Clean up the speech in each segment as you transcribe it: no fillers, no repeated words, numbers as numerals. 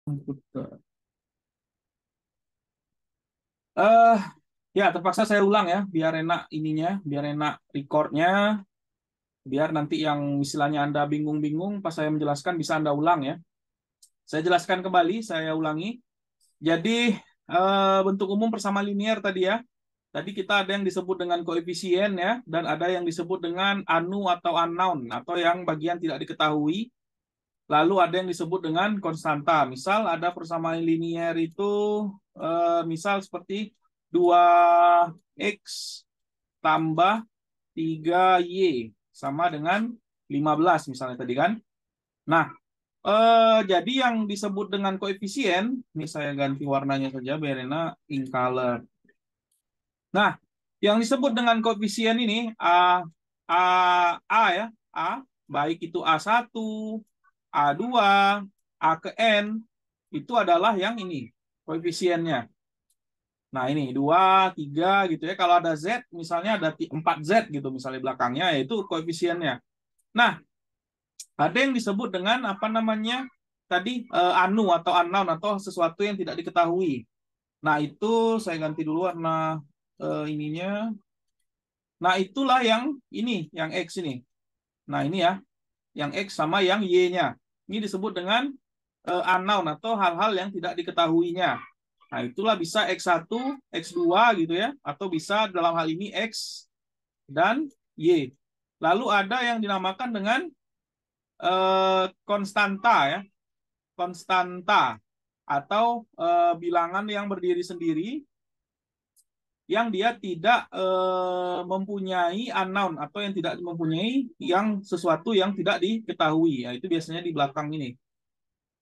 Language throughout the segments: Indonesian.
Komputer. Eh, ya terpaksa saya ulang ya, biar enak ininya, biar enak recordnya, biar nanti yang istilahnya Anda bingung-bingung pas saya menjelaskan bisa Anda ulang ya. Saya jelaskan kembali, saya ulangi. Jadi bentuk umum persamaan linear tadi ya. Tadi kita ada yang disebut dengan koefisien ya, dan ada yang disebut dengan anu atau unknown atau yang bagian tidak diketahui. Lalu ada yang disebut dengan konstanta. Misal ada persamaan linear itu misal seperti 2x tambah 3y sama dengan 15 misalnya tadi kan. Nah, jadi yang disebut dengan koefisien, ini saya ganti warnanya saja biar enak, in color. Nah, yang disebut dengan koefisien ini A, A ya, A, baik itu A1, A2, A ke N, itu adalah yang ini, koefisiennya. Nah, ini 2, 3 gitu ya. Kalau ada Z, misalnya ada 4Z gitu misalnya belakangnya, yaitu koefisiennya. Nah, ada yang disebut dengan apa namanya tadi anu atau unknown atau sesuatu yang tidak diketahui. Nah, itu saya ganti dulu warna ininya. Nah, itulah yang ini, yang X ini. Nah, ini ya, yang X sama yang Y-nya. Ini disebut dengan unknown atau hal-hal yang tidak diketahuinya. Nah, itulah bisa X1, X2 gitu ya, atau bisa dalam hal ini X dan Y. Lalu ada yang dinamakan dengan konstanta ya, konstanta atau bilangan yang berdiri sendiri yang dia tidak mempunyai unknown atau yang tidak mempunyai yang sesuatu yang tidak diketahui. Ya, itu biasanya di belakang ini.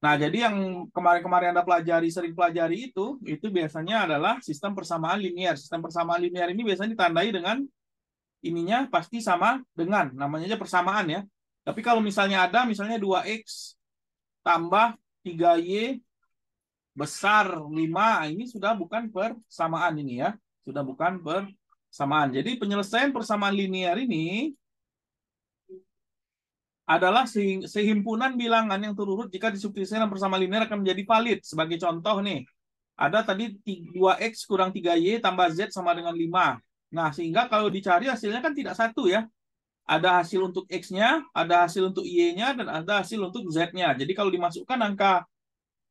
Nah, jadi yang kemarin-kemarin Anda pelajari, sering pelajari itu biasanya adalah sistem persamaan linear. Sistem persamaan linear ini biasanya ditandai dengan ininya pasti sama dengan, namanya aja persamaan ya. Tapi kalau misalnya ada, misalnya 2x tambah 3y besar 5, ini sudah bukan persamaan ini ya. Sudah bukan persamaan. Jadi penyelesaian persamaan linear ini adalah sehimpunan bilangan yang terurut jika disubstitusikan dalam persamaan linear akan menjadi valid. Sebagai contoh nih, ada tadi 2x kurang 3y tambah z sama dengan 5. Nah, sehingga kalau dicari hasilnya kan tidak satu ya. Ada hasil untuk x-nya, ada hasil untuk y-nya, dan ada hasil untuk z-nya. Jadi kalau dimasukkan angka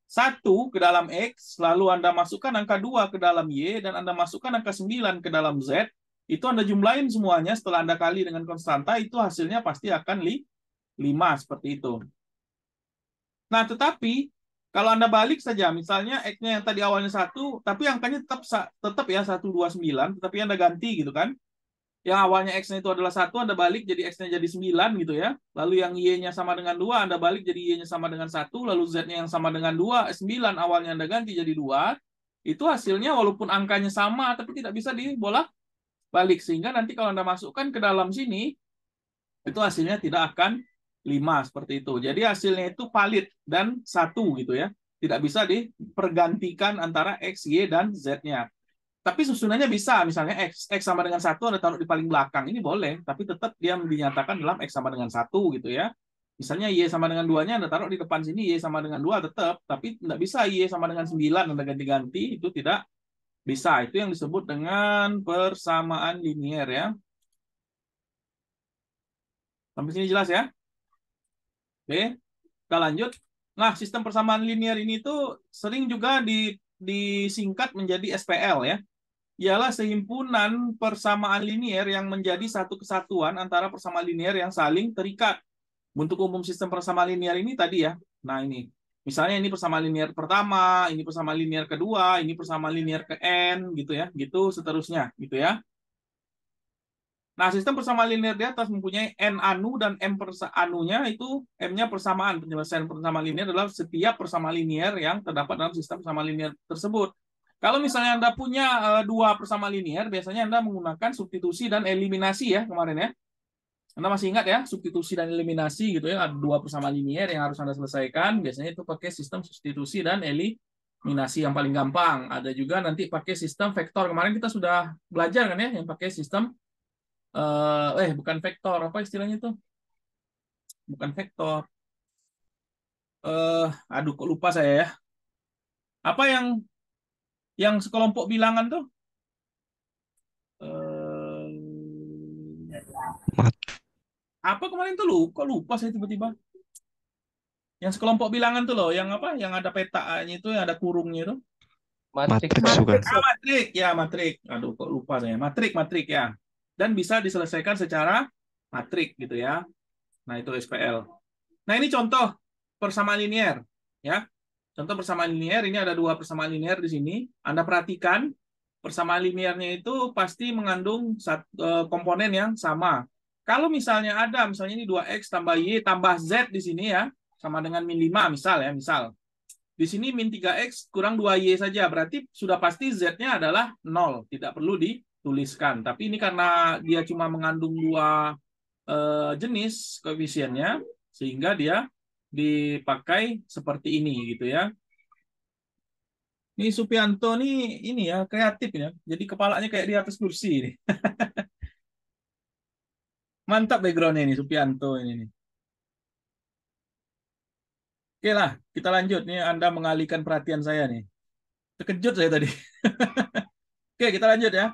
1 ke dalam X, lalu Anda masukkan angka 2 ke dalam Y, dan Anda masukkan angka 9 ke dalam Z, itu Anda jumlahin semuanya setelah Anda kali dengan konstanta, itu hasilnya pasti akan 5 seperti itu. Nah, tetapi kalau Anda balik saja, misalnya X-nya yang tadi awalnya 1, tapi angkanya tetap ya 129, tetapi Anda ganti gitu kan. Yang awalnya X-nya itu adalah 1, Anda balik jadi X-nya jadi 9 gitu ya. Lalu yang Y-nya sama dengan 2, Anda balik jadi Y-nya sama dengan 1, lalu Z-nya yang sama dengan 2, 9 awalnya Anda ganti jadi 2. Itu hasilnya walaupun angkanya sama, tapi tidak bisa dibolak-balik. Sehingga nanti kalau Anda masukkan ke dalam sini, itu hasilnya tidak akan 5 seperti itu. Jadi hasilnya itu valid dan 1 gitu ya. Tidak bisa dipergantikan antara X, Y, dan Z-nya. Tapi susunannya bisa, misalnya X sama dengan 1 Anda taruh di paling belakang, ini boleh, tapi tetap dia dinyatakan dalam X sama dengan 1 gitu ya. Misalnya Y sama dengan 2-nya Anda taruh di depan sini, Y sama dengan 2 tetap, tapi tidak bisa Y sama dengan 9 Anda ganti-ganti, itu tidak bisa. Itu yang disebut dengan persamaan linear ya. Sampai sini jelas ya? Oke, kita lanjut. Nah, sistem persamaan linear ini tuh sering juga disingkat menjadi SPL ya. Ialah sehimpunan persamaan linear yang menjadi satu kesatuan antara persamaan linear yang saling terikat. Bentuk umum sistem persamaan linear ini tadi ya. Nah, ini. Misalnya ini persamaan linear pertama, ini persamaan linear kedua, ini persamaan linear ke n gitu ya. Gitu seterusnya gitu ya. Nah, sistem persamaan linear di atas mempunyai n anu dan m anunya itu m-nya persamaan. Penyelesaian persamaan linear adalah setiap persamaan linear yang terdapat dalam sistem persamaan linear tersebut. Kalau misalnya Anda punya dua persamaan linear, biasanya Anda menggunakan substitusi dan eliminasi ya kemarin ya. Anda masih ingat ya, substitusi dan eliminasi gitu ya, ada dua persamaan linear yang harus Anda selesaikan. Biasanya itu pakai sistem substitusi dan eliminasi yang paling gampang. Ada juga nanti pakai sistem vektor. Kemarin kita sudah belajar kan ya, yang pakai sistem bukan vektor, apa istilahnya itu? Bukan vektor. Aduh kok lupa saya ya. Apa yang sekelompok bilangan tuh? Eh, Mat apa kemarin tuh kok lupa saya tiba-tiba. Yang sekelompok bilangan tuh loh, yang apa? Yang ada petanya itu, yang ada kurungnya itu. Matriks, Matriks Mas. bukan? Matrik, ya matrik. Aduh, kok lupa saya. Matrik ya. Dan bisa diselesaikan secara matrik gitu ya. Nah, itu SPL. Nah, ini contoh persamaan linear ya. Contoh persamaan linear, ini ada dua persamaan linear di sini. Anda perhatikan persamaan linearnya itu pasti mengandung komponen yang sama. Kalau misalnya ini 2x tambah y tambah z di sini ya, sama dengan min 5 misal ya, misal. Di sini min 3x kurang 2y saja, berarti sudah pasti z-nya adalah 0, tidak perlu dituliskan. Tapi ini karena dia cuma mengandung dua jenis koefisiennya, sehingga dia dipakai seperti ini gitu ya. Ini Supianto nih ini ya kreatif ya. Jadi kepalanya kayak di atas kursi ini. Mantap backgroundnya ini Supianto ini nih. Oke lah, kita lanjut nih. Anda mengalihkan perhatian saya nih. Terkejut saya tadi. Oke, kita lanjut ya.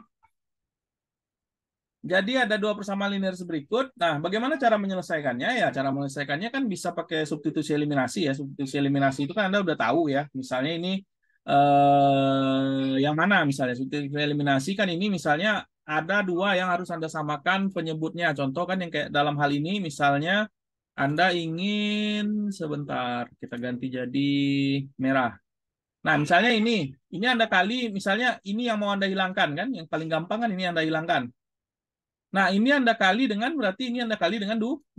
Jadi ada dua persamaan linear berikut. Nah, bagaimana cara menyelesaikannya? Ya, cara menyelesaikannya kan bisa pakai substitusi eliminasi ya. Substitusi eliminasi itu kan Anda udah tahu ya. Misalnya ini yang mana misalnya substitusi eliminasi kan ini misalnya ada dua yang harus Anda samakan penyebutnya. Contoh kan yang kayak dalam hal ini misalnya Anda ingin sebentar kita ganti jadi merah. Nah, misalnya ini Anda kali misalnya ini yang mau Anda hilangkan kan, yang paling gampang kan ini Anda hilangkan. Nah, ini Anda kali dengan berarti ini Anda kali dengan 2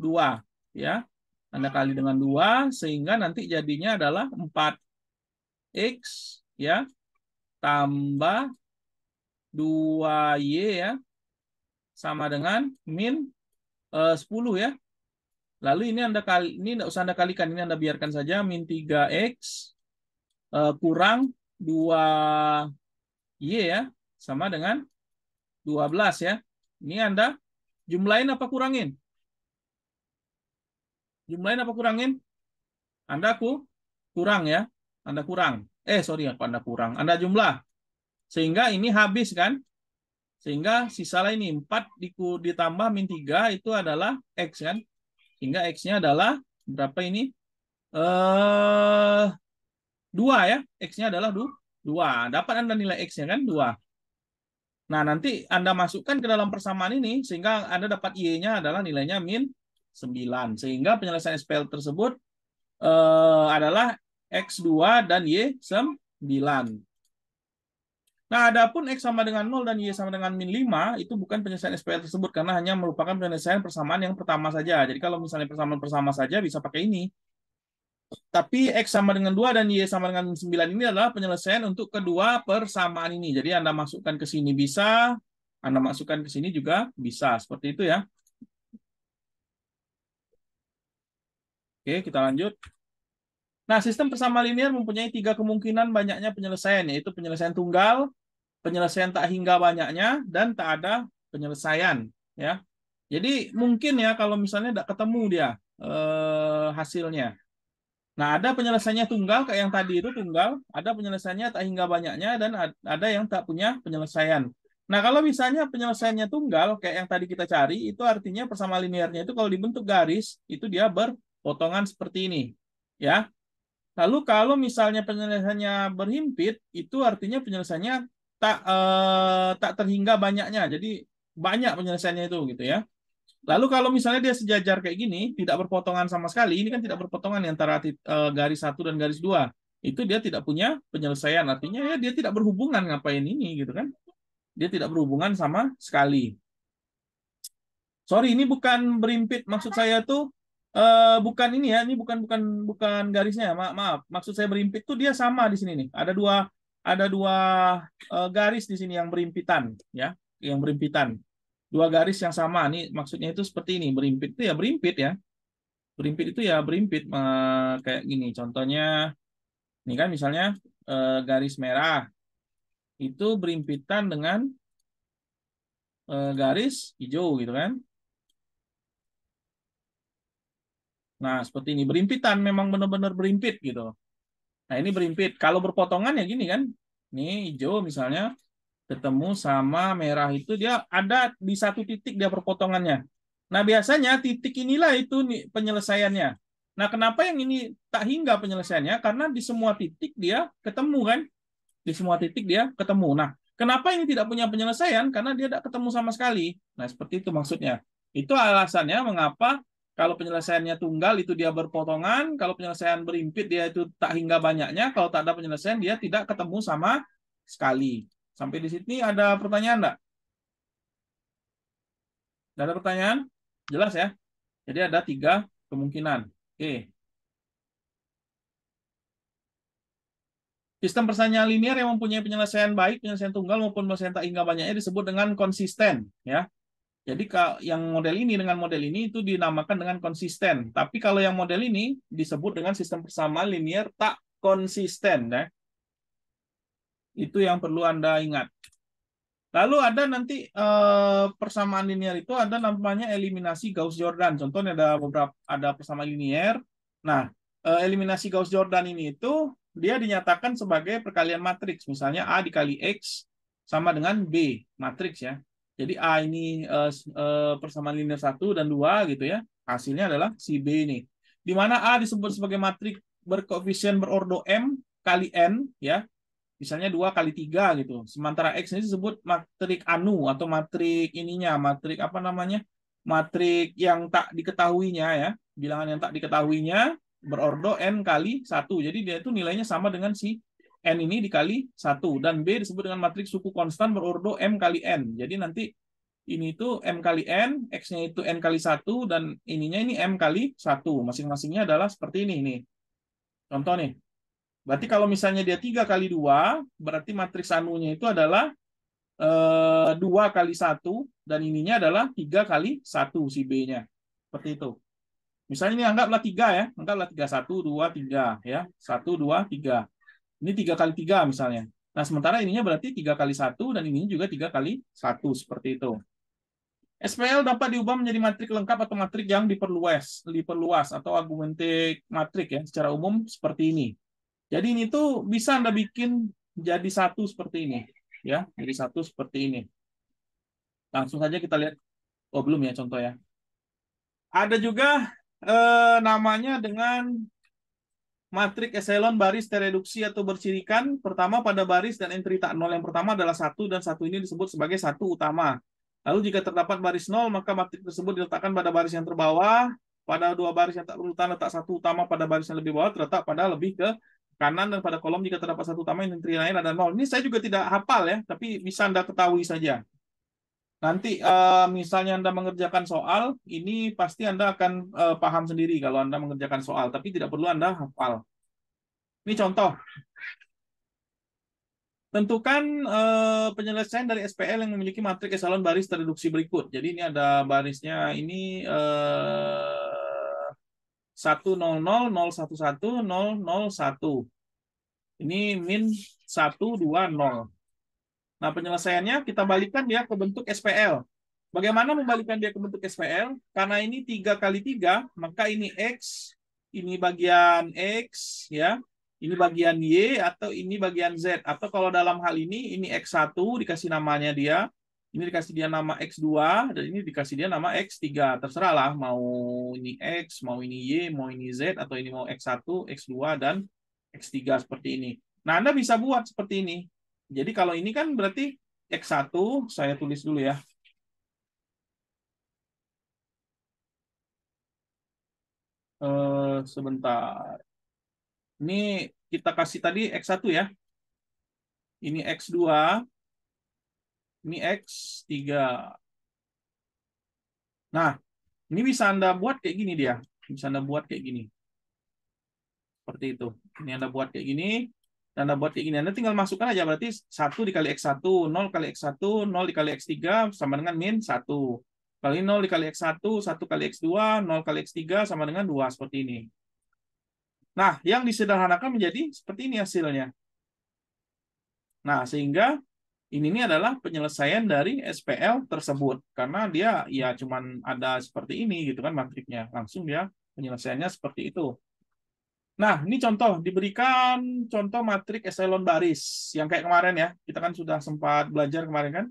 ya. Anda kali dengan 2 sehingga nanti jadinya adalah 4x ya tambah 2y ya sama dengan min 10 ya. Lalu ini Anda kali ini enggak usah Anda kalikan, ini Anda biarkan saja min 3x kurang 2y ya sama dengan 12 ya. Ini Anda jumlahin apa kurangin? Jumlahin apa kurangin? Anda kurang ya. Anda kurang. Sorry, apa Anda kurang? Anda jumlah. Sehingga ini habis kan? Sehingga sisa lain ini 4 ditambah min 3 itu adalah X kan? Sehingga X-nya adalah berapa ini? 2 ya. X-nya adalah 2. Dapat Anda nilai X-nya kan? 2. Nah, nanti Anda masukkan ke dalam persamaan ini sehingga Anda dapat Y-nya adalah nilainya min 9. Sehingga penyelesaian SPL tersebut adalah X2 dan Y9. Nah, adapun X sama dengan 0 dan Y sama dengan min 5, itu bukan penyelesaian SPL tersebut karena hanya merupakan penyelesaian persamaan yang pertama saja. Jadi kalau misalnya persamaan pertama saja bisa pakai ini. Tapi X sama dengan 2 dan Y sama dengan 9 ini adalah penyelesaian untuk kedua persamaan ini. Jadi Anda masukkan ke sini bisa, Anda masukkan ke sini juga bisa. Seperti itu ya. Oke, kita lanjut. Nah, sistem persamaan linear mempunyai 3 kemungkinan banyaknya penyelesaian, yaitu penyelesaian tunggal, penyelesaian tak hingga banyaknya, dan tak ada penyelesaian. Ya, jadi mungkin ya kalau misalnya tidak ketemu dia hasilnya. Nah, ada penyelesaiannya tunggal kayak yang tadi itu tunggal, ada penyelesaiannya tak hingga banyaknya, dan ada yang tak punya penyelesaian. Nah, kalau misalnya penyelesaiannya tunggal kayak yang tadi kita cari, itu artinya persamaan linearnya itu kalau dibentuk garis, itu dia berpotongan seperti ini. Ya, lalu kalau misalnya penyelesaiannya berhimpit, itu artinya penyelesaiannya tak terhingga banyaknya. Jadi banyak penyelesaiannya itu gitu ya. Lalu kalau misalnya dia sejajar kayak gini, tidak berpotongan sama sekali, ini kan tidak berpotongan antara garis satu dan garis dua. Itu dia tidak punya penyelesaian. Artinya ya dia tidak berhubungan ngapain ini gitu kan. Dia tidak berhubungan sama sekali. Sorry, ini bukan berimpit. Maksud saya tuh bukan ini ya. Ini bukan bukan bukan garisnya. Maaf. Maksud saya berimpit tuh dia sama di sini nih. Ada dua garis di sini yang berimpitan ya, yang berimpitan. Dua garis yang sama. Nih maksudnya itu seperti ini. Berimpit itu ya berimpit ya. Berimpit itu ya berimpit kayak gini. Contohnya ini kan misalnya garis merah itu berimpitan dengan garis hijau gitu kan. Nah, seperti ini berimpitan memang benar-benar berimpit gitu. Nah, ini berimpit. Kalau berpotongan ya gini kan. Ini hijau misalnya ketemu sama merah itu dia ada di satu titik dia perpotongannya. Nah, biasanya titik inilah itu nih penyelesaiannya. Nah, kenapa yang ini tak hingga penyelesaiannya? Karena di semua titik dia ketemu kan? Di semua titik dia ketemu. Nah, kenapa ini tidak punya penyelesaian? Karena dia tidak ketemu sama sekali. Nah, seperti itu maksudnya. Itu alasannya mengapa kalau penyelesaiannya tunggal itu dia berpotongan, kalau penyelesaian berimpit dia itu tak hingga banyaknya, kalau tak ada penyelesaian dia tidak ketemu sama sekali. Sampai di sini ada pertanyaan enggak? Tidak ada pertanyaan? Jelas ya? Jadi ada tiga kemungkinan. Oke. Sistem persamaan linear yang mempunyai penyelesaian baik, penyelesaian tunggal maupun penyelesaian tak hingga banyaknya disebut dengan konsisten. Ya. Jadi yang model ini dengan model ini itu dinamakan dengan konsisten. Tapi kalau yang model ini disebut dengan sistem persamaan linear tak konsisten. Ya. Itu yang perlu Anda ingat. Lalu ada nanti persamaan linear itu ada namanya eliminasi Gauss-Jordan. Contohnya ada persamaan linear. Nah, eliminasi Gauss-Jordan ini itu dia dinyatakan sebagai perkalian matriks. Misalnya A dikali X sama dengan B matriks ya. Jadi A ini persamaan linear 1 dan 2 gitu ya. Hasilnya adalah si B ini. Di mana A disebut sebagai matriks berkoefisien berordo M kali N ya. Misalnya 2 kali 3 gitu. Sementara X ini disebut matrik anu atau matrik ininya, matrik apa namanya? Matrik yang tak diketahuinya ya. Bilangan yang tak diketahuinya berordo N kali 1. Jadi dia itu nilainya sama dengan si N ini dikali 1. Dan B disebut dengan matrik suku konstan berordo M kali N. Jadi nanti ini itu M kali N, X-nya itu N kali 1, dan ininya ini M kali 1. Masing-masingnya adalah seperti ini nih. Contoh nih. Berarti kalau misalnya dia 3 kali 2, berarti matriks anunya itu adalah 2 kali 1, dan ininya adalah 3 kali 1 si B-nya. Seperti itu. Misalnya ini anggaplah 3 ya. Anggaplah 3, 1, 2, 3. Ya. 1, 2, 3. Ini 3 kali 3 misalnya. Nah, sementara ininya berarti 3 kali 1, dan ininya juga 3 kali 1. Seperti itu. SPL dapat diubah menjadi matrik lengkap atau matrik yang diperluas atau argumentik matrik ya. Secara umum seperti ini. Jadi ini tuh bisa Anda bikin jadi satu seperti ini, ya, jadi satu seperti ini. Langsung saja kita lihat. Oh, belum ya contoh ya. Ada juga namanya dengan matrik eselon baris tereduksi atau bersirikan. Pertama pada baris dan entry tak nol. Yang pertama adalah 1 dan 1 ini disebut sebagai 1 utama. Lalu jika terdapat baris 0, maka matrik tersebut diletakkan pada baris yang terbawah. Pada dua baris yang tak berurutan letak 1 utama pada baris yang lebih bawah terletak pada lebih ke kanan, dan pada kolom jika terdapat 1 utama yang entry lain ada 0. Ini saya juga tidak hafal ya, tapi bisa Anda ketahui saja. Nanti misalnya Anda mengerjakan soal, ini pasti Anda akan paham sendiri kalau Anda mengerjakan soal, tapi tidak perlu Anda hafal. Ini contoh. Tentukan penyelesaian dari SPL yang memiliki matrik eselon baris tereduksi berikut. Jadi ini ada barisnya ini 100 011 001. Ini min 120. Nah, penyelesaiannya kita balikkan dia ke bentuk SPL. Bagaimana membalikkan dia ke bentuk SPL? Karena ini 3 kali 3, maka ini X, ini bagian X, ya. Ini bagian Y, atau ini bagian Z. Atau kalau dalam hal ini X1, dikasih namanya dia. Ini dikasih dia nama X2, dan ini dikasih dia nama X3. Terserahlah, mau ini X, mau ini Y, mau ini Z, atau ini mau X1, X2, dan X3 seperti ini. Nah, Anda bisa buat seperti ini. Jadi kalau ini kan berarti X1, saya tulis dulu ya. Sebentar. Ini kita kasih tadi X1 ya. Ini X2, ini X3. Nah, ini bisa Anda buat kayak gini dia. Bisa Anda buat kayak gini. Seperti itu. Ini Anda buat kayak gini. Dan Anda buat kayak gini. Anda tinggal masukkan aja. Berarti 1 dikali X1, 0 kali X1, 0 dikali X3 sama dengan min 1. Kali 0 dikali X1, 1 kali X2, 0 kali X3 sama dengan 2. Seperti ini. Nah, yang disederhanakan menjadi seperti ini hasilnya. Nah, sehingga ini adalah penyelesaian dari SPL tersebut. Karena dia ya cuman ada seperti ini gitu kan matriknya. Langsung dia penyelesaiannya seperti itu. Nah, ini contoh, diberikan contoh matriks eselon baris yang kayak kemarin ya. Kita kan sudah sempat belajar kemarin kan.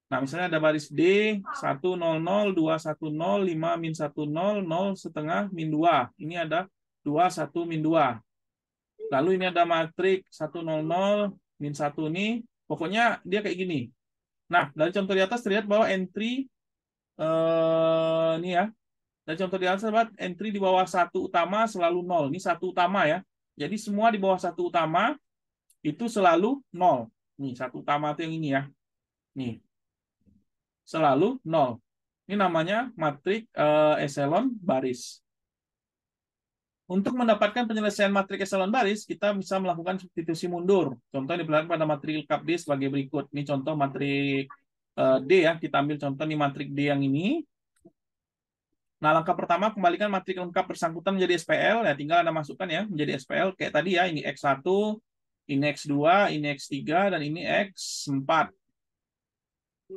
Nah, misalnya ada baris D, 100, 210, 5 min 10, 0 setengah min 2. Ini ada 21 min 2. Lalu ini ada matriks 100, min 1 ini. Pokoknya dia kayak gini. Nah, dari contoh di atas terlihat bahwa entry ini ya. Dari contoh di atas terlihat entry di bawah satu utama selalu 0. Ini satu utama ya. Jadi semua di bawah satu utama itu selalu 0. Nih, satu utama itu yang ini ya. Nih, selalu 0. Ini namanya matriks eselon baris. Untuk mendapatkan penyelesaian matriks eselon baris, kita bisa melakukan substitusi mundur. Contoh diperlihatkan pada matriks lengkap D sebagai berikut. Ini contoh matriks D ya. Kita ambil contoh nih matriks D yang ini. Nah, langkah pertama kembalikan matriks lengkap bersangkutan menjadi SPL. Ya, tinggal Anda masukkan ya menjadi SPL kayak tadi ya. Ini X1, ini X2, ini X3, dan ini X4.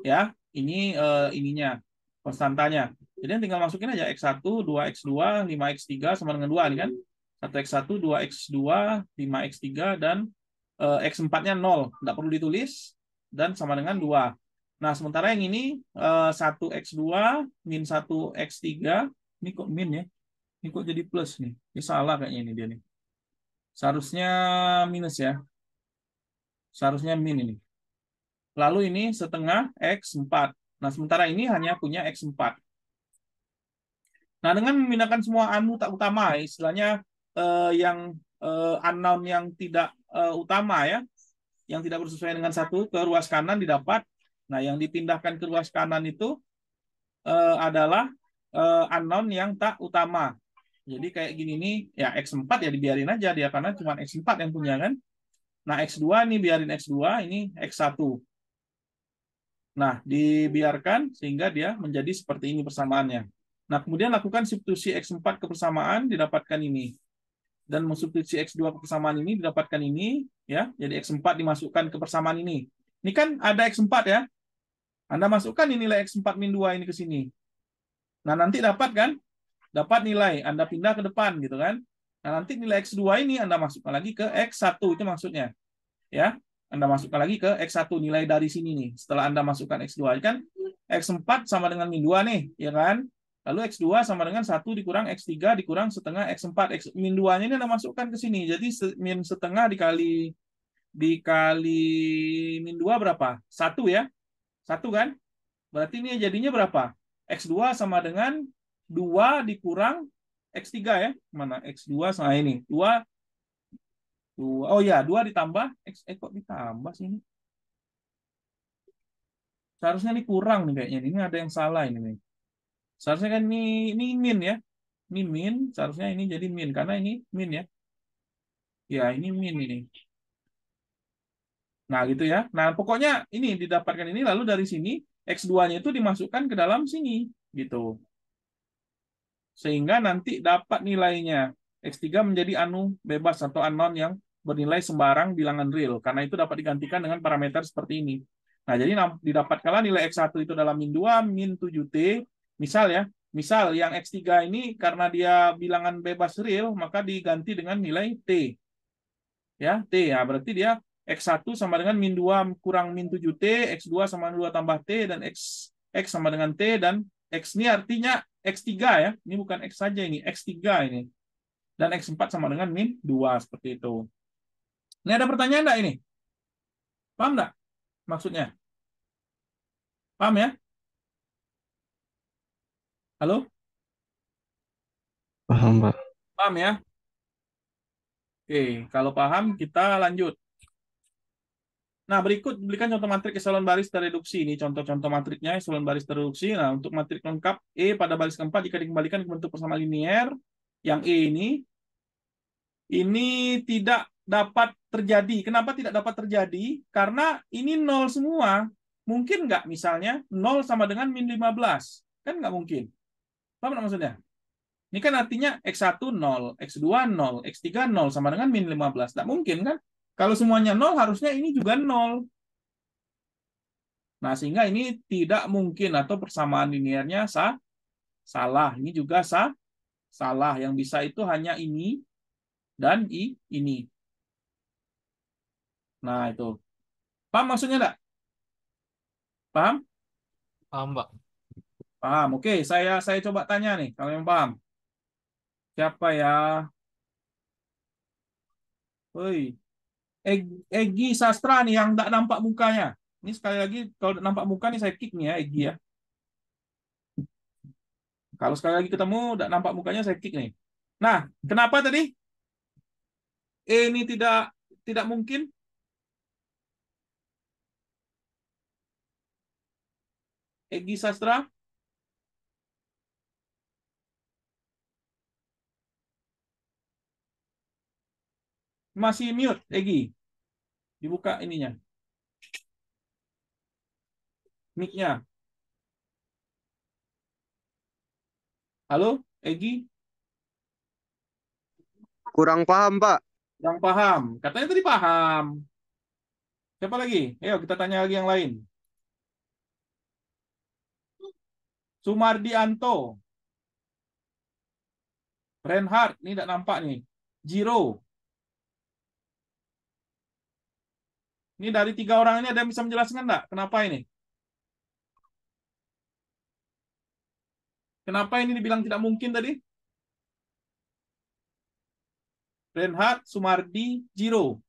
Ya, ini ininya, konstantanya. Jadi tinggal masukin aja X1, 2X2, 5X3 sama dengan 2 ini kan. 1X1, 2X2, 5X3, dan X4-nya 0. Tidak perlu ditulis. Dan sama dengan 2. Nah, sementara yang ini 1X2, min 1X3. Ini kok min ya? Ini kok jadi plus nih? Ini salah kayaknya ini dia nih. Seharusnya minus ya. Seharusnya min ini. Lalu ini setengah X4. Nah, sementara ini hanya punya X4. Nah, dengan memindahkan semua anu tak utama, istilahnya yang unknown yang tidak utama ya, yang tidak bersesuaian dengan satu ke ruas kanan didapat. Nah, yang dipindahkan ke ruas kanan itu adalah unknown yang tak utama. Jadi kayak gini nih, ya X4 ya dibiarin aja dia karena cuma X4 yang punya kan. Nah, X2 nih biarin X2, ini X1. Nah, dibiarkan sehingga dia menjadi seperti ini persamaannya. Nah, kemudian lakukan substitusi X4 ke persamaan, didapatkan ini. Dan mensubstitusi X2 ke persamaan ini, didapatkan ini. Ya, jadi X4 dimasukkan ke persamaan ini. Ini kan ada X4 ya. Anda masukkan ini nilai X4 min 2 ini ke sini. Nah, nanti dapat kan? Dapat nilai. Anda pindah ke depan gitu kan. Nah, nanti nilai X2 ini Anda masukkan lagi ke X1. Itu maksudnya. Ya, Anda masukkan lagi ke X1 nilai dari sini nih. Setelah Anda masukkan X2 kan X4 sama dengan min 2 nih, ya kan? Lalu X2 sama dengan 1 dikurang X3 dikurang setengah X4. Min 2-nya ini Anda masukkan ke sini. Jadi min setengah dikali min 2 berapa? 1 ya. 1 kan? Berarti ini jadinya berapa? X2 sama dengan 2 dikurang X3 ya. Mana X2 sama ini? 2. Oh ya, 2 ditambah X, kok ditambah sih ini? Seharusnya ini kurang nih kayaknya. Ini ada yang salah ini nih. Seharusnya kan ini min ya. Ini min, seharusnya ini jadi min karena ini min ya. Ya, ini min ini. Nah, gitu ya. Nah, pokoknya ini didapatkan ini lalu dari sini X2-nya itu dimasukkan ke dalam sini gitu. Sehingga nanti dapat nilainya. X3 menjadi anu bebas atau unknown yang bernilai sembarang bilangan real. Karena itu dapat digantikan dengan parameter seperti ini. Nah, jadi didapatkanlah nilai X1 itu dalam min 2, min 7T. Misal ya, misal yang X3 ini karena dia bilangan bebas real, maka diganti dengan nilai T. Ya, T ya, berarti dia X1 sama dengan min 2 kurang min 7T, X2 sama dengan 2 tambah T, dan X sama dengan T, dan X ini artinya X3 ya. Ini bukan X saja ini, X3 ini. Dan X4 sama dengan min 2, seperti itu. Ini ada pertanyaan enggak ini? Paham enggak maksudnya? Paham ya? Halo? Paham, Pak. Paham ya? Oke, kalau paham kita lanjut. Nah, berikut berikan contoh matriks eselon baris terreduksi. Ini contoh-contoh matriknya eselon baris terreduksi. Nah, untuk matrik lengkap E pada baris keempat jika dikembalikan ke bentuk persamaan linear, yang E ini tidak dapat terjadi. Kenapa tidak dapat terjadi? Karena ini nol semua. Mungkin nggak misalnya 0 sama dengan min 15? Kan nggak mungkin. Paham nggak maksudnya? Ini kan artinya X1 0, X2 0, X3 0 sama dengan min 15. Nggak mungkin kan? Kalau semuanya 0, harusnya ini juga 0. Nah, sehingga ini tidak mungkin atau persamaan linearnya salah. Ini juga salah. Yang bisa itu hanya ini dan ini. Nah, itu. Paham maksudnya enggak? Paham? Paham, Pak. Paham. Oke, saya coba tanya nih kalau yang paham. Siapa ya? Woi, Egi Sastra nih yang enggak nampak mukanya. Ini sekali lagi kalau enggak nampak muka nih saya kick nih ya Egi ya. Kalau sekali lagi ketemu enggak nampak mukanya saya kick nih. Nah, kenapa tadi ini tidak tidak mungkin? Egi Sastra masih mute Egi. Dibuka ininya, mic-nya. Halo, Egi? Kurang paham, Pak. Yang paham. Katanya tadi paham. Siapa lagi? Ayo kita tanya lagi yang lain. Sumardianto. Reinhard, ini tidak nampak nih. Jiro. Ini dari tiga orang ini ada yang bisa menjelaskan enggak? Kenapa ini? Kenapa ini dibilang tidak mungkin tadi? Reinhard, Sumardi, Jiro.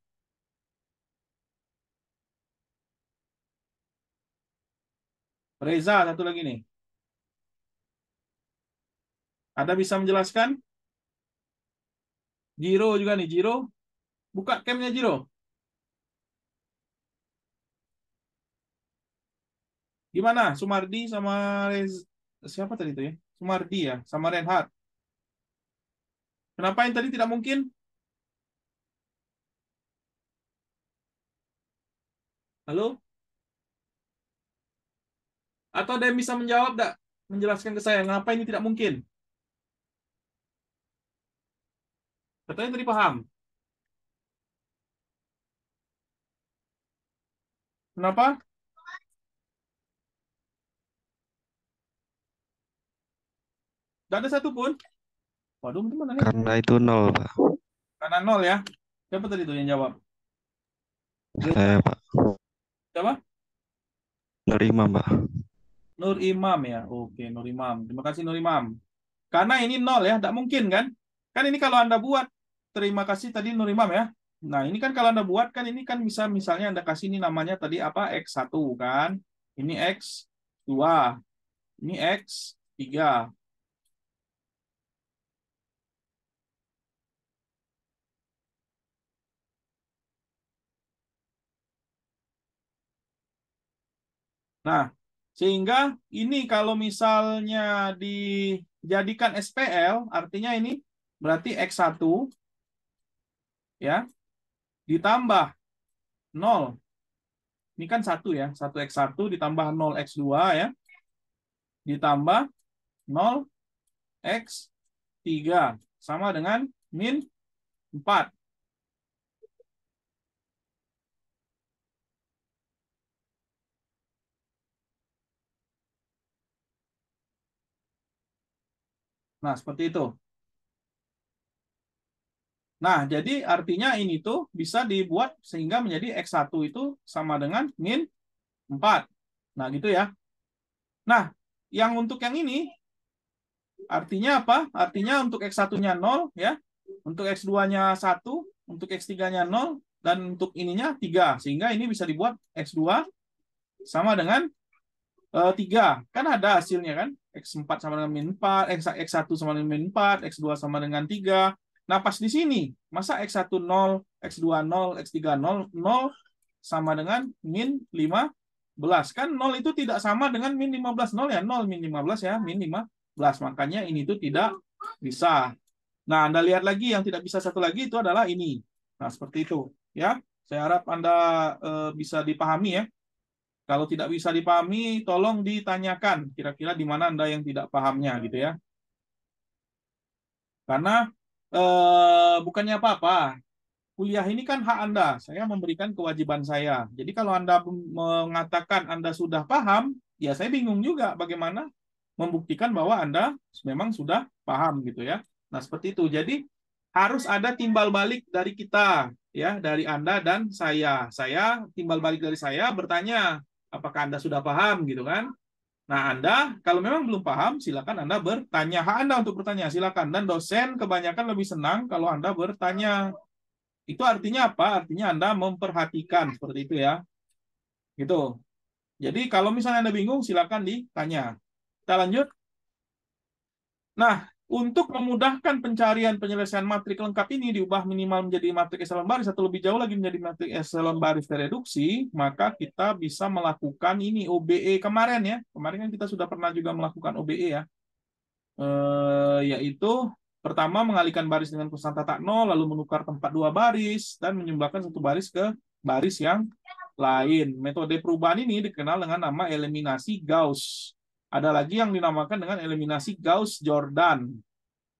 Reza, satu lagi nih. Ada bisa menjelaskan? Jiro juga nih, Jiro. Buka camnya Jiro. Gimana? Sumardi sama siapa tadi itu ya? Sumardi ya, sama Reinhard. Kenapa yang tadi tidak mungkin? Halo? Atau ada yang bisa menjawab enggak? Menjelaskan ke saya, kenapa ini tidak mungkin? Katanya tadi paham. Kenapa? Tidak ada satupun. Waduh, itu mana nih? Karena itu nol, Pak. Karena nol ya. Siapa tadi itu yang jawab? Reza. Saya, Pak. Siapa? Nur Imam, Pak. Nur Imam ya. Oke, Nur Imam. Terima kasih Nur Imam. Karena ini nol ya, tidak mungkin kan? Kan ini kalau Anda buat, terima kasih tadi Nur Imam ya. Nah, ini kan kalau Anda buat, kan ini kan bisa misalnya Anda kasih ini namanya tadi apa? X1 kan. Ini X2. Ini X3. Nah, sehingga ini kalau misalnya dijadikan SPL, artinya ini berarti X1 ya, ditambah nol. Ini kan satu ya, 1x1 ditambah 0x2 ya, ditambah 0x3 sama dengan min 4. Nah, seperti itu. Nah, jadi artinya ini tuh bisa dibuat sehingga menjadi X1 itu sama dengan min 4. Nah, gitu ya. Nah, yang untuk yang ini artinya apa? Artinya untuk X1-nya 0 ya. Untuk X2-nya 1, untuk X3-nya 0 dan untuk ininya 3. Sehingga ini bisa dibuat X2 sama dengan 3. Kan ada hasilnya kan? X4 sama dengan min 4, X1 sama dengan min 4, X2 sama dengan 3. Nah, pas di sini, masa X1 0, X2 0, X3 0, 0 sama dengan min 15. Kan 0 itu tidak sama dengan min 15. 0 ya 0, min 15 ya, min 15. Makanya ini tuh tidak bisa. Nah, Anda lihat lagi yang tidak bisa satu lagi itu adalah ini. Nah, seperti itu. Ya, saya harap Anda bisa dipahami ya. Kalau tidak bisa dipahami, tolong ditanyakan kira-kira di mana Anda yang tidak pahamnya gitu ya. Karena bukannya apa-apa. Kuliah ini kan hak Anda. Saya memberikan kewajiban saya. Jadi kalau Anda mengatakan Anda sudah paham, ya saya bingung juga bagaimana membuktikan bahwa Anda memang sudah paham gitu ya. Nah, seperti itu. Jadi harus ada timbal balik dari kita, ya, dari Anda dan saya. Saya timbal balik dari saya bertanya, apakah Anda sudah paham gitu kan? Nah, Anda kalau memang belum paham, silakan Anda bertanya. Hak Anda untuk bertanya, silakan. Dan dosen kebanyakan lebih senang kalau Anda bertanya. Itu artinya apa? Artinya Anda memperhatikan seperti itu ya. Gitu. Jadi kalau misalnya Anda bingung, silakan ditanya. Kita lanjut. Nah, untuk memudahkan pencarian penyelesaian matrik lengkap ini diubah minimal menjadi matrik eselon baris atau lebih jauh lagi menjadi matrik eselon baris tereduksi, maka kita bisa melakukan ini OBE kemarin ya. Kemarin kan kita sudah pernah juga melakukan OBE ya. Yaitu pertama mengalihkan baris dengan konstanta tak nol, lalu menukar tempat dua baris dan menyumbangkan satu baris ke baris yang lain. Metode perubahan ini dikenal dengan nama eliminasi Gauss. Ada lagi yang dinamakan dengan eliminasi Gauss-Jordan.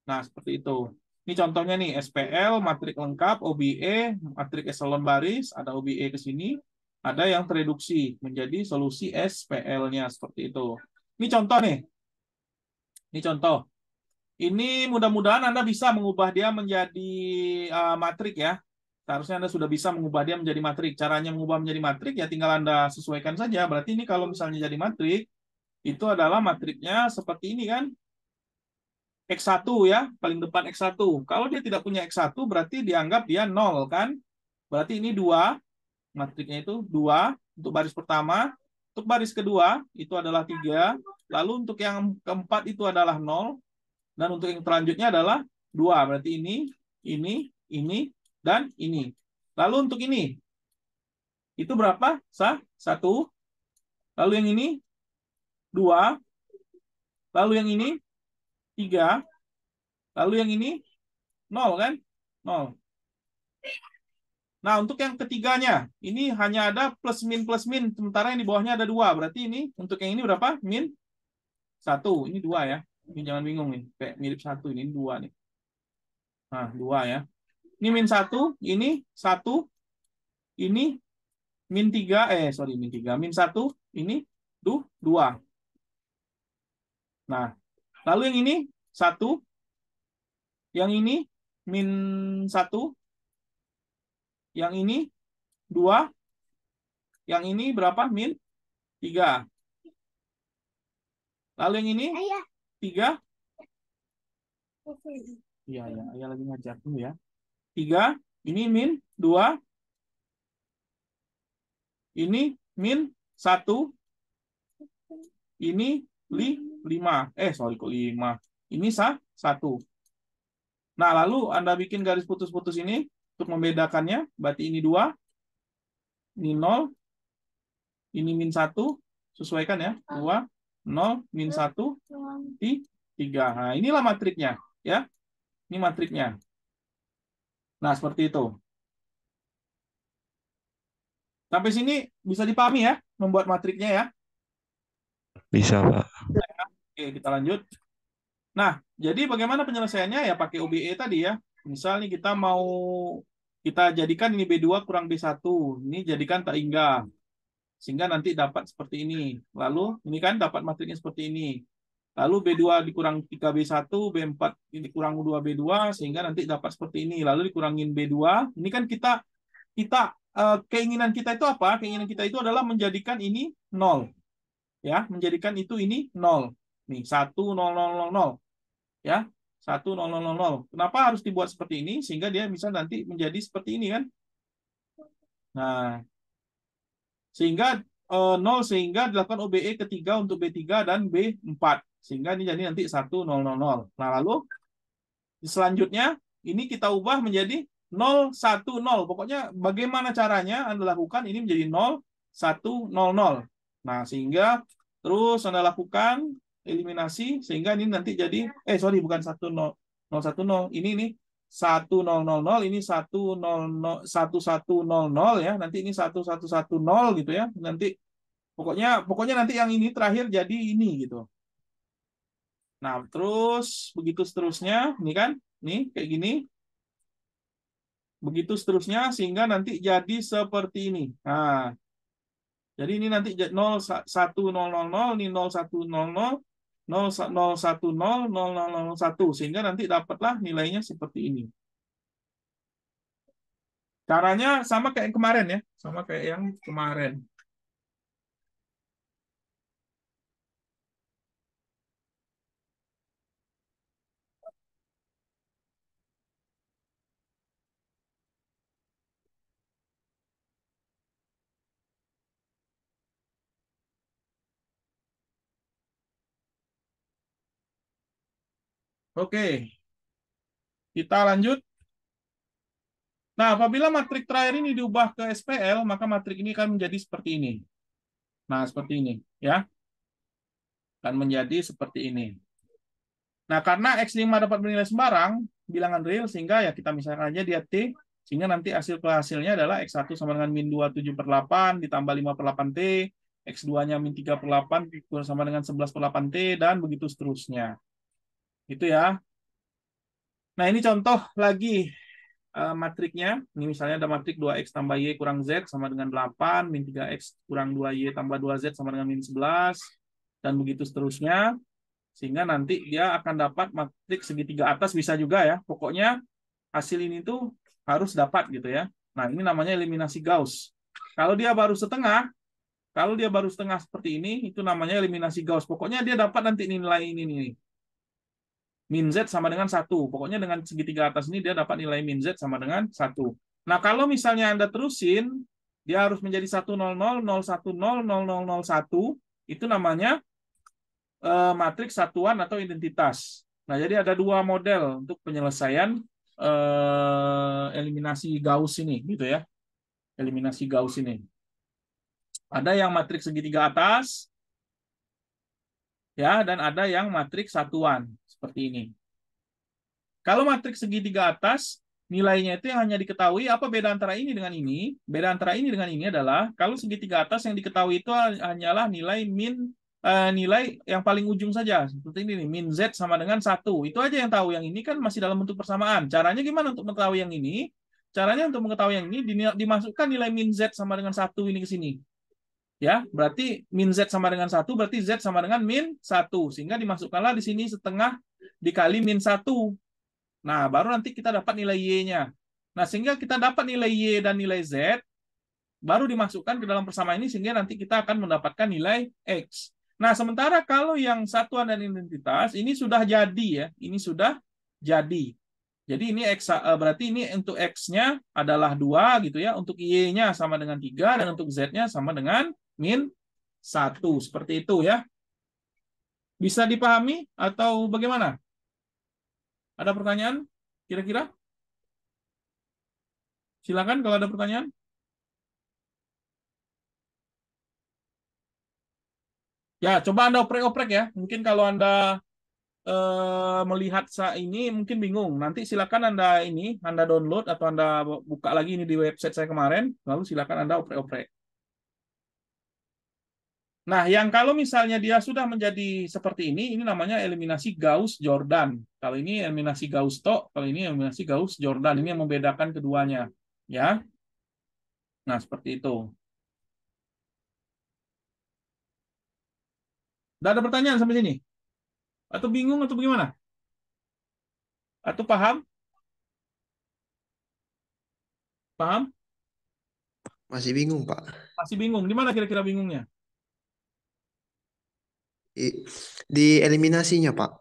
Nah, seperti itu. Ini contohnya nih, SPL, matrik lengkap, OBE, matrik eselon baris, ada OBE ke sini, ada yang tereduksi menjadi solusi SPL-nya, seperti itu. Ini contoh nih. Ini contoh. Ini mudah-mudahan Anda bisa mengubah dia menjadi matrik ya. Seharusnya Anda sudah bisa mengubah dia menjadi matrik. Caranya mengubah menjadi matrik ya tinggal Anda sesuaikan saja. Berarti ini kalau misalnya jadi matrik, itu adalah matriknya seperti ini kan. X1 ya, paling depan X1. Kalau dia tidak punya X1 berarti dianggap dia 0 kan. Berarti ini 2, matriknya itu 2 untuk baris pertama. Untuk baris kedua itu adalah 3. Lalu untuk yang keempat itu adalah 0. Dan untuk yang selanjutnya adalah 2. Berarti ini, dan ini. Lalu untuk ini, itu berapa? 1. Lalu yang ini, 2. Lalu yang ini, 3. Lalu yang ini, 0 kan? 0. Nah, untuk yang ketiganya, ini hanya ada plus min, sementara yang di bawahnya ada 2. Berarti ini, untuk yang ini berapa? Min 1. Ini 2 ya. Ini jangan bingung nih. Kayak mirip 1, ini 2 nih. Nah, 2 ya. Ini min 1, ini 1, ini min 3, sorry, min 3, min 1, ini 2. Nah, lalu yang ini 1, yang ini min 1, yang ini 2, yang ini berapa? Min 3. Lalu yang ini 3. Iya, ya, ayah lagi ngajar dulu ya. 3, ini min 2, ini min 1, ini 5. Sorry kok 5. Ini 1. Nah, lalu Anda bikin garis putus-putus ini untuk membedakannya. Berarti ini 2, ini 0, ini min 1. Sesuaikan ya. 2, 0, min 1, 3. Nah, inilah matriknya. Ya, ini matriknya. Nah, seperti itu. Sampai sini bisa dipahami ya, membuat matriknya ya. Bisa, Pak. Oke, kita lanjut. Nah, jadi bagaimana penyelesaiannya ya pakai OBE tadi ya. Misal nih kita jadikan ini B2 kurang B1. Ini jadikan tak hingga. Sehingga nanti dapat seperti ini. Lalu ini kan dapat matriknya seperti ini. Lalu B2 dikurang 3B1, B4 dikurang 2B2 sehingga nanti dapat seperti ini. Lalu dikurangin B2. Ini kan kita keinginan kita itu apa? Keinginan kita itu adalah menjadikan ini 0. Ya, menjadikan ini 0. Nih, 1 0 0 0 0. Ya, 1 0 0 0 0. Kenapa harus dibuat seperti ini? Sehingga dia bisa nanti menjadi seperti ini kan? Nah, sehingga 0 sehingga dilakukan OBE ketiga untuk B3 dan B4. Sehingga ini jadi nanti 1 0 0 0. Nah, lalu selanjutnya ini kita ubah menjadi 0 1 0. Pokoknya bagaimana caranya Anda lakukan ini menjadi 0 1 0 0. Nah, sehingga terus Anda lakukan eliminasi sehingga ini nanti jadi sorry bukan 1 0 0 1 0. Ini 1 0 0 0, ini 1 0 0 1 1 0 0 ya. Nanti ini 1 1 1 0 gitu ya. Nanti pokoknya nanti yang ini terakhir jadi ini gitu. Nah, terus begitu seterusnya, ini kan, nih kayak gini. Begitu seterusnya sehingga nanti jadi seperti ini. Nah, jadi ini nanti 0 1 0 0 0, ini 0 1 0 0, 0 1 0 0 0 0 1 sehingga nanti dapatlah nilainya seperti ini. Caranya sama kayak yang kemarin ya, sama kayak yang kemarin. Oke, kita lanjut. Nah, apabila matrik terakhir ini diubah ke SPL, maka matrik ini akan menjadi seperti ini. Nah, seperti ini ya, akan menjadi seperti ini. Nah, karena X5 dapat bernilai sembarang, bilangan real, sehingga ya kita misalkan aja dia T, sehingga nanti hasilnya adalah X1 sama dengan min 27/8 ditambah 5/8T, X2-nya min 3/8 sama dengan 11/8T, dan begitu seterusnya. Itu ya. Nah, ini contoh lagi matriknya. Ini misalnya ada matrik 2X tambah Y kurang Z sama dengan 8, min 3X kurang 2Y tambah 2Z sama dengan min 11, dan begitu seterusnya. Sehingga nanti dia akan dapat matrik segitiga atas bisa juga ya. Pokoknya hasil ini tuh harus dapat gitu ya. Nah, ini namanya eliminasi Gauss. Kalau dia baru setengah, kalau dia baru setengah seperti ini, itu namanya eliminasi Gauss. Pokoknya dia dapat nanti nilai ini nih. Min Z sama dengan 1. Pokoknya dengan segitiga atas ini dia dapat nilai min Z sama dengan 1. Nah, kalau misalnya Anda terusin, dia harus menjadi 100, 010, 00001. Itu namanya matriks satuan atau identitas. Nah, jadi ada dua model untuk penyelesaian eliminasi Gauss ini, gitu ya. Eliminasi Gauss ini. Ada yang matriks segitiga atas, ya, dan ada yang matriks satuan seperti ini. Kalau matriks segitiga atas, nilainya itu yang hanya diketahui. Apa beda antara ini dengan ini? Beda antara ini dengan ini adalah kalau segitiga atas yang diketahui itu hanyalah nilai yang paling ujung saja. Seperti ini nih, min Z sama dengan 1. Itu aja yang tahu. Yang ini kan masih dalam bentuk persamaan. Caranya gimana untuk mengetahui yang ini? Caranya untuk mengetahui yang ini dimasukkan nilai min Z sama dengan 1 ini ke sini. Ya, berarti min Z sama dengan 1, berarti Z sama dengan min 1. Sehingga dimasukkanlah di sini setengah dikali min 1. Nah, baru nanti kita dapat nilai Y-nya. Nah, sehingga kita dapat nilai Y dan nilai Z, baru dimasukkan ke dalam persamaan ini, sehingga nanti kita akan mendapatkan nilai X. Nah, sementara kalau yang satuan dan identitas, ini sudah jadi ya. Ini sudah jadi. Jadi ini X, berarti ini untuk X-nya adalah 2 gitu ya. Untuk Y-nya sama dengan 3, dan untuk Z-nya sama dengan min 1. Seperti itu ya. Bisa dipahami atau bagaimana? Ada pertanyaan? Kira-kira? Silakan kalau ada pertanyaan. Ya, coba Anda oprek-oprek ya. Mungkin kalau Anda melihat ini mungkin bingung. Nanti silakan Anda download atau Anda buka lagi ini di website saya kemarin, lalu silakan Anda oprek-oprek. Nah, yang kalau misalnya dia sudah menjadi seperti ini namanya eliminasi Gauss-Jordan. Kalau ini eliminasi Gauss-Tok, kalau ini eliminasi Gauss-Jordan. Ini yang membedakan keduanya. Ya. Nah, seperti itu. Tidak ada pertanyaan sampai sini? Atau bingung atau bagaimana? Atau paham? Paham? Masih bingung, Pak. Masih bingung. Di mana kira-kira bingungnya? Di eliminasinya, Pak.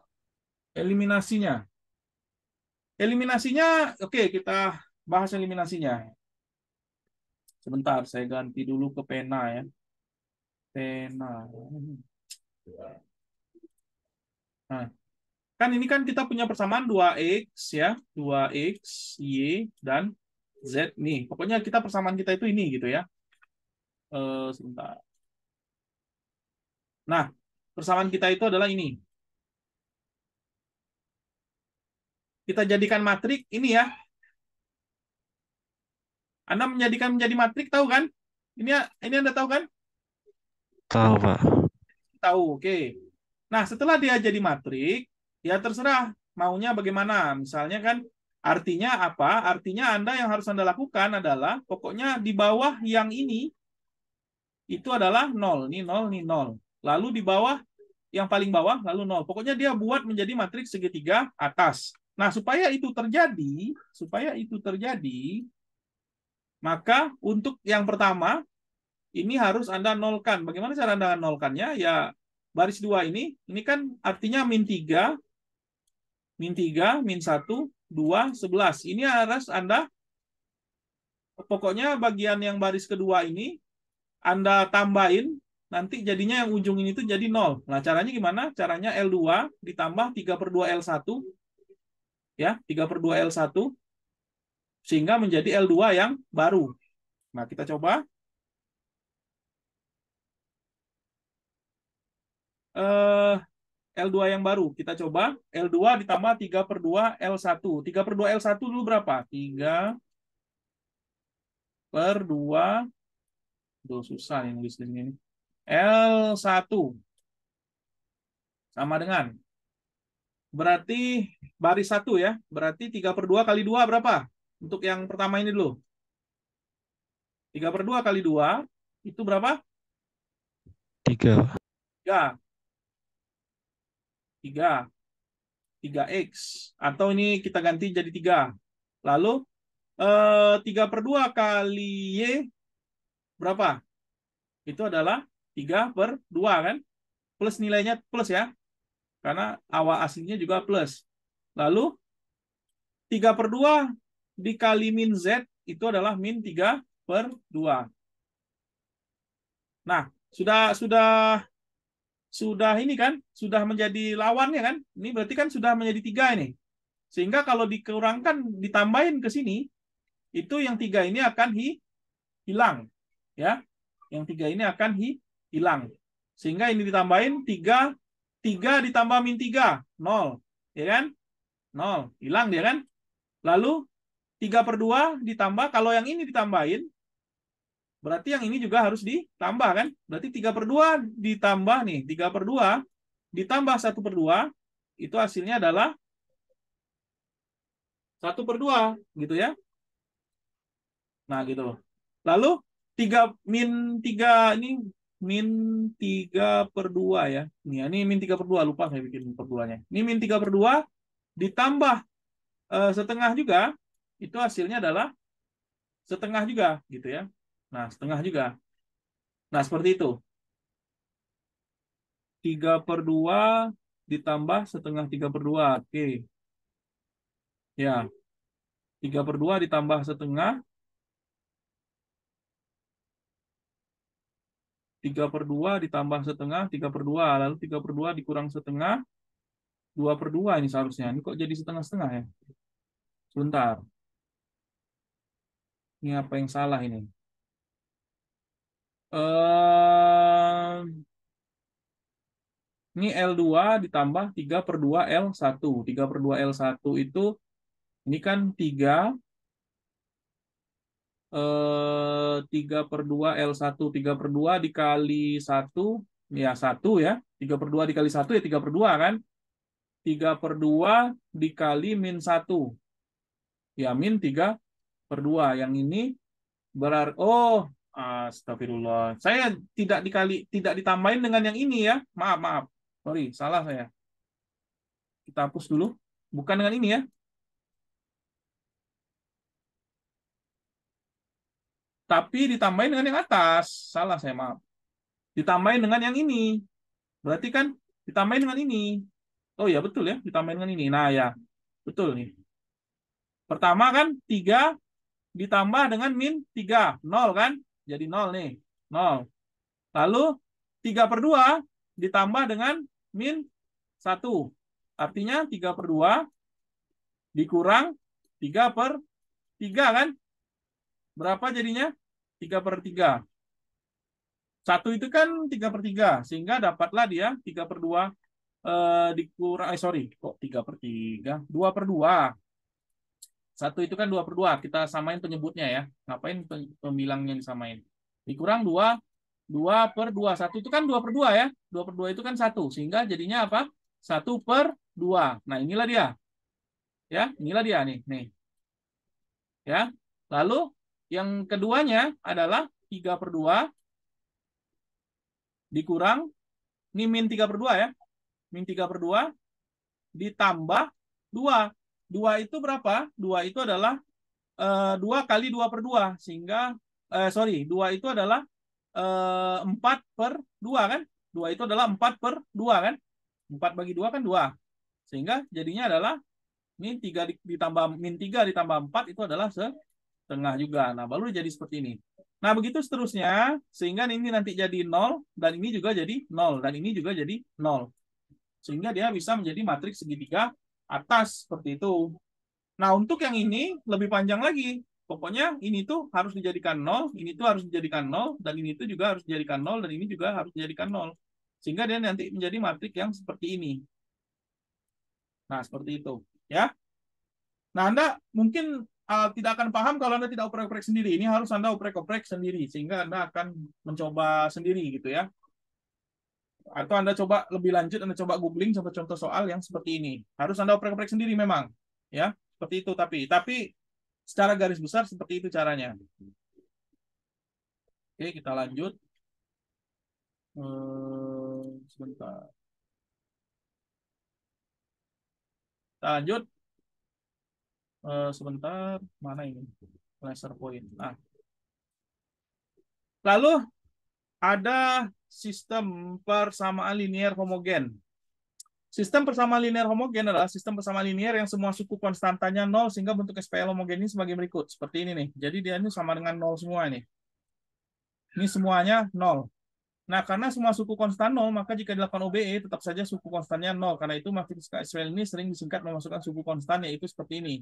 Eliminasinya. Eliminasinya, oke, kita bahas eliminasinya. Sebentar, saya ganti dulu ke pena ya. Pena. Nah, kan ini kan kita punya persamaan 2X ya. 2X, Y, dan Z nih. Pokoknya kita persamaan kita itu ini gitu ya. Sebentar. Nah, persamaan kita itu adalah ini. Kita jadikan matrik ini ya. Anda menjadi matrik tahu kan? Ini Anda tahu kan? Tahu, Pak. Tahu, oke. Nah, setelah dia jadi matrik, ya terserah maunya bagaimana. Misalnya kan, artinya apa? Artinya yang harus Anda lakukan adalah, pokoknya di bawah yang ini, itu adalah 0. Ini 0, ini 0. Lalu di bawah, yang paling bawah, lalu 0. Pokoknya dia buat menjadi matriks segitiga atas. Nah, supaya itu terjadi, Maka untuk yang pertama, ini harus Anda nolkan. Bagaimana cara Anda nolkannya? Ya, baris 2 ini kan artinya min 3, min 1, 2, 11. Ini harus Anda, pokoknya bagian yang baris kedua ini, Anda tambahin, nanti jadinya yang ujung ini tuh jadi 0. Nah, caranya gimana? Caranya L2 ditambah 3/2 L1, ya, 3/2 L1, sehingga menjadi L2 yang baru. Nah, kita coba. L2 yang baru. Kita coba. L2 ditambah 3/2 L1. 3/2 L1 dulu berapa? 3/2. Duh, susah nih nulis di sini. L1 sama dengan. Berarti baris 1 ya. Berarti 3/2 kali 2 berapa? Untuk yang pertama ini dulu. 3/2 kali 2 itu berapa? 3, Pak. 3. 3. 3X. Atau ini kita ganti jadi 3. Lalu 3/2 kali Y berapa? Itu adalah 3/2 kan? Plus nilainya plus ya. Karena awal aslinya juga plus. Lalu 3/2 dikali min Z itu adalah min 3/2. Nah, sudah ini kan, sudah menjadi lawannya kan? Ini berarti kan sudah menjadi 3 ini. Sehingga kalau dikurangkan, ditambahin ke sini, itu yang 3 ini akan hilang. Ya, yang 3 ini akan hilang. Sehingga ini ditambahin 3 ditambah min 3, 0. Ya kan? 0. Hilang dia kan? Lalu 3/2 ditambah, kalau yang ini ditambahin, berarti yang ini juga harus ditambah kan? Berarti 3/2 ditambah nih, 3/2 ditambah 1/2, itu hasilnya adalah 1/2 gitu ya. Nah, gitu. Lalu 3 min 3 ini min 3/2 ya. Ini min 3/2, lupa saya bikin perduanya. Ini min 3/2 ditambah setengah juga, itu hasilnya adalah setengah juga gitu ya. Nah, setengah juga. Nah, seperti itu. 3/2 ditambah setengah 3/2. Oke. Ya. 3/2 ditambah setengah. 3/2 ditambah setengah, 3/2. Lalu 3/2 dikurang setengah, 2/2 ini seharusnya. Ini kok jadi setengah-setengah ya? Sebentar. Ini apa yang salah ini? Ini L2 ditambah 3/2 L1. 3/2 L1 itu, ini kan 3, 3/2 L1. 3/2 dikali 1, ya 1 ya. 3/2 dikali 1 ya 3/2 kan. 3/2 dikali min 1. Ya, min 3/2. Yang ini berarti, oh, astagfirullah. Saya tidak ditambahin dengan yang ini ya. Maaf. Sorry, salah saya. Kita hapus dulu. Bukan dengan ini ya. Tapi ditambahin dengan yang atas. Salah saya, maaf. Ditambahin dengan yang ini. Berarti kan ditambahin dengan ini. Oh ya, betul ya, ditambahin dengan ini. Nah ya, betul nih. Pertama kan 3 ditambah dengan min 3. 0 kan? Jadi 0 nih. 0. Lalu 3/2 ditambah dengan min 1. Artinya 3/2 dikurang 3/3 kan? Berapa jadinya? 3/3. 1 itu kan 3/3. Sehingga dapatlah dia 3/2 dikurang, sorry, kok 3/3? 2/2. 1 itu kan 2/2. Kita samain penyebutnya ya. Ngapain pembilangnya disamain? Dikurang 2/2. 1 itu kan 2/2 ya. 2/2 itu kan 1. Sehingga jadinya apa? 1/2. Nah, inilah dia. Ya, inilah dia nih. Ya. Lalu yang keduanya adalah 3/2 dikurang, ini min 3/2 ya. Min 3/2 ditambah 2. 2 itu berapa? 2 itu adalah 2 kali 2/2 sehingga 2 itu adalah 4/2 kan? 2 itu adalah 4/2 kan? 4 bagi 2 kan 2. Sehingga jadinya adalah ini 3 ditambah min 3 ditambah 4 itu adalah setengah juga. Nah, baru jadi seperti ini. Nah, begitu seterusnya sehingga ini nanti jadi 0 dan ini juga jadi 0 dan ini juga jadi 0. Sehingga dia bisa menjadi matriks segitiga atas seperti itu. Nah, untuk yang ini lebih panjang lagi. Pokoknya ini tuh harus dijadikan 0, ini tuh harus dijadikan 0, dan ini tuh juga harus dijadikan 0, dan ini juga harus dijadikan 0. Sehingga dia nanti menjadi matriks yang seperti ini. Nah, seperti itu. Ya. Nah, Anda mungkin tidak akan paham kalau Anda tidak oprek-oprek sendiri. Ini harus Anda oprek-oprek sendiri, sehingga Anda akan mencoba sendiri gitu ya. Atau Anda coba lebih lanjut, Anda coba googling contoh-contoh soal yang seperti ini. Harus Anda oprek-oprek sendiri memang. Ya, seperti itu tapi secara garis besar seperti itu caranya. Oke, kita lanjut. Sebentar. Kita lanjut. Sebentar. Mana ini? Laser point. Nah. Lalu ada sistem persamaan linear homogen. Sistem persamaan linear homogen adalah sistem persamaan linear yang semua suku konstantanya 0 sehingga bentuk SPL homogen ini sebagai berikut. Seperti ini nih. Jadi dia ini sama dengan 0 semua ini. Ini semuanya 0. Nah, karena semua suku konstan 0, maka jika dilakukan OBE tetap saja suku konstannya 0. Karena itu matriks SPL ini sering disingkat memasukkan suku konstan, yaitu seperti ini.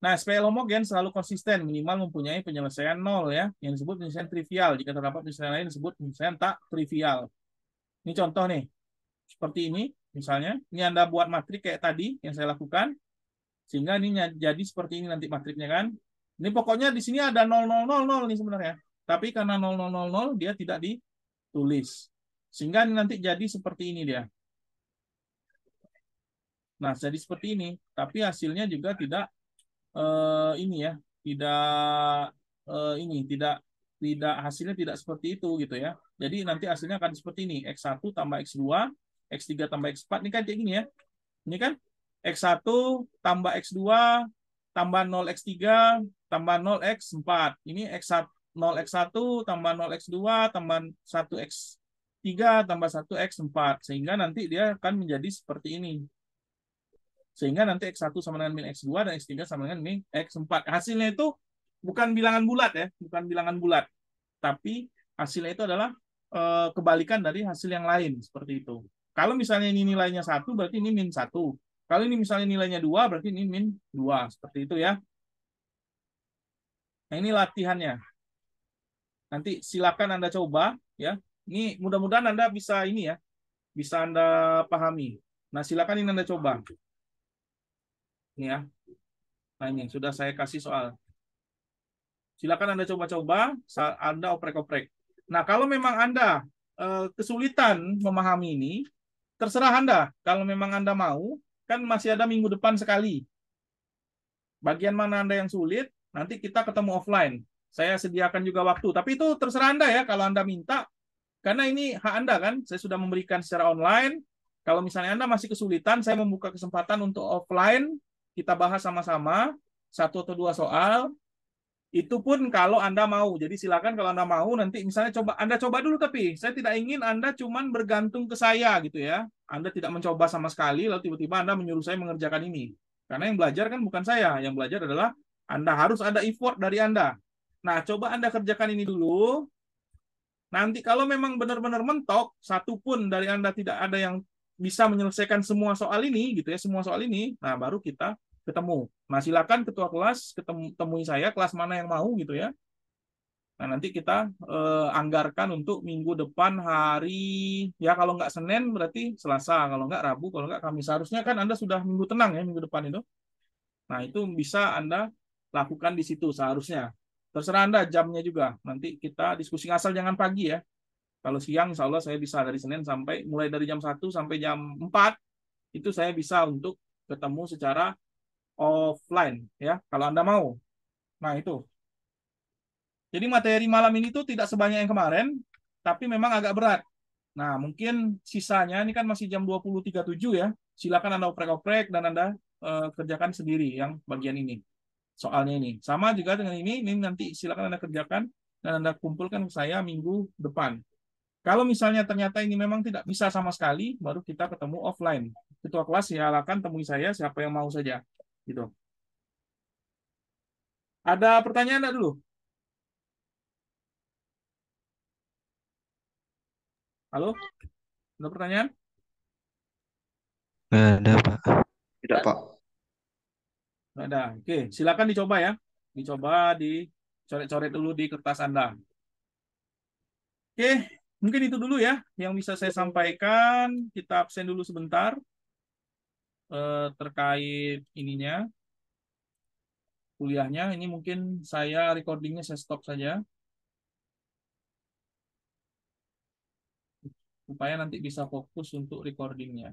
Nah, SPL homogen selalu konsisten, minimal mempunyai penyelesaian 0 ya, yang disebut penyelesaian trivial. Jika terdapat penyelesaian lain disebut penyelesaian tak trivial. Ini contoh nih. Seperti ini, misalnya. Ini Anda buat matriks kayak tadi yang saya lakukan. Sehingga ini jadi seperti ini nanti matriksnya kan. Ini pokoknya di sini ada 0, 0, 0, 0 nih sebenarnya. Tapi karena 0, 0, 0, 0, dia tidak ditulis. Sehingga ini nanti jadi seperti ini dia. Nah, jadi seperti ini. Tapi hasilnya juga tidak ini ya, tidak hasilnya tidak seperti itu gitu ya. Jadi nanti hasilnya akan seperti ini, X1 tambah X2, X3 tambah X4, ini kan kayak gini ya. Ini kan X1 tambah X2 tambah 0X3 tambah 0X4. Ini X1 0X1 tambah 0X2 tambah 1X3 tambah 1X4, sehingga nanti dia akan menjadi seperti ini. Sehingga nanti X1 sama dengan min X2 dan X3 sama dengan min X4. Hasilnya itu bukan bilangan bulat ya, bukan bilangan bulat. Tapi hasilnya itu adalah kebalikan dari hasil yang lain, seperti itu. Kalau misalnya ini nilainya 1, berarti ini min 1. Kalau ini misalnya nilainya 2, berarti ini min 2. Seperti itu ya. Nah, ini latihannya. Nanti silakan Anda coba ya. Ini mudah-mudahan Anda bisa ini ya, bisa Anda pahami. Nah, silakan ini Anda coba. Ini ya. Nah, ini sudah saya kasih soal. Silakan Anda coba-coba, Anda oprek-oprek. Nah, kalau memang Anda kesulitan memahami ini, terserah Anda. Kalau memang Anda mau, kan masih ada minggu depan sekali. Bagian mana Anda yang sulit, nanti kita ketemu offline. Saya sediakan juga waktu. Tapi itu terserah Anda ya, kalau Anda minta. Karena ini hak Anda kan, saya sudah memberikan secara online. Kalau misalnya Anda masih kesulitan, saya membuka kesempatan untuk offline. Kita bahas sama-sama, 1 atau 2 soal. Itu pun kalau Anda mau. Jadi silakan kalau Anda mau nanti misalnya Anda coba dulu, tapi saya tidak ingin Anda cuman bergantung ke saya gitu ya. Anda tidak mencoba sama sekali lalu tiba-tiba Anda menyuruh saya mengerjakan ini. Karena yang belajar kan bukan saya, yang belajar adalah Anda, harus ada effort dari Anda. Nah, coba Anda kerjakan ini dulu. Nanti kalau memang benar-benar mentok, satu pun dari Anda tidak ada yang bisa menyelesaikan semua soal ini gitu ya, semua soal ini, nah baru kita ketemu. Nah, silakan ketua kelas temui saya, kelas mana yang mau gitu ya. Nah, nanti kita anggarkan untuk minggu depan hari, ya kalau nggak Senin berarti Selasa, kalau nggak Rabu, kalau nggak Kamis. Seharusnya kan Anda sudah minggu tenang ya minggu depan itu. Nah, itu bisa Anda lakukan di situ seharusnya. Terserah Anda jamnya juga. Nanti kita diskusi, asal jangan pagi ya. Kalau siang insya Allah saya bisa dari Senin sampai mulai dari jam 1 sampai jam 4 itu saya bisa untuk ketemu secara offline ya kalau Anda mau. Nah, itu. Jadi materi malam ini tuh tidak sebanyak yang kemarin, tapi memang agak berat. Nah, mungkin sisanya ini kan masih jam 20.37 ya. Silakan Anda oprek-oprek dan Anda kerjakan sendiri yang bagian ini. soalnya ini. Sama juga dengan ini nanti silakan Anda kerjakan dan Anda kumpulkan ke saya minggu depan. Kalau misalnya ternyata ini memang tidak bisa sama sekali, baru kita ketemu offline. Ketua kelas silakan temui saya siapa yang mau saja. Gitu. Ada pertanyaan enggak dulu? Halo? Ada pertanyaan? Nggak ada, Pak. Tidak, Pak. Nggak ada. Oke, silakan dicoba ya. Dicoba dicoret-coret dulu di kertas Anda. Oke, mungkin itu dulu ya yang bisa saya sampaikan. Kita absen dulu sebentar terkait ininya kuliahnya. Ini mungkin saya recordingnya saya stop saja supaya nanti bisa fokus untuk recordingnya.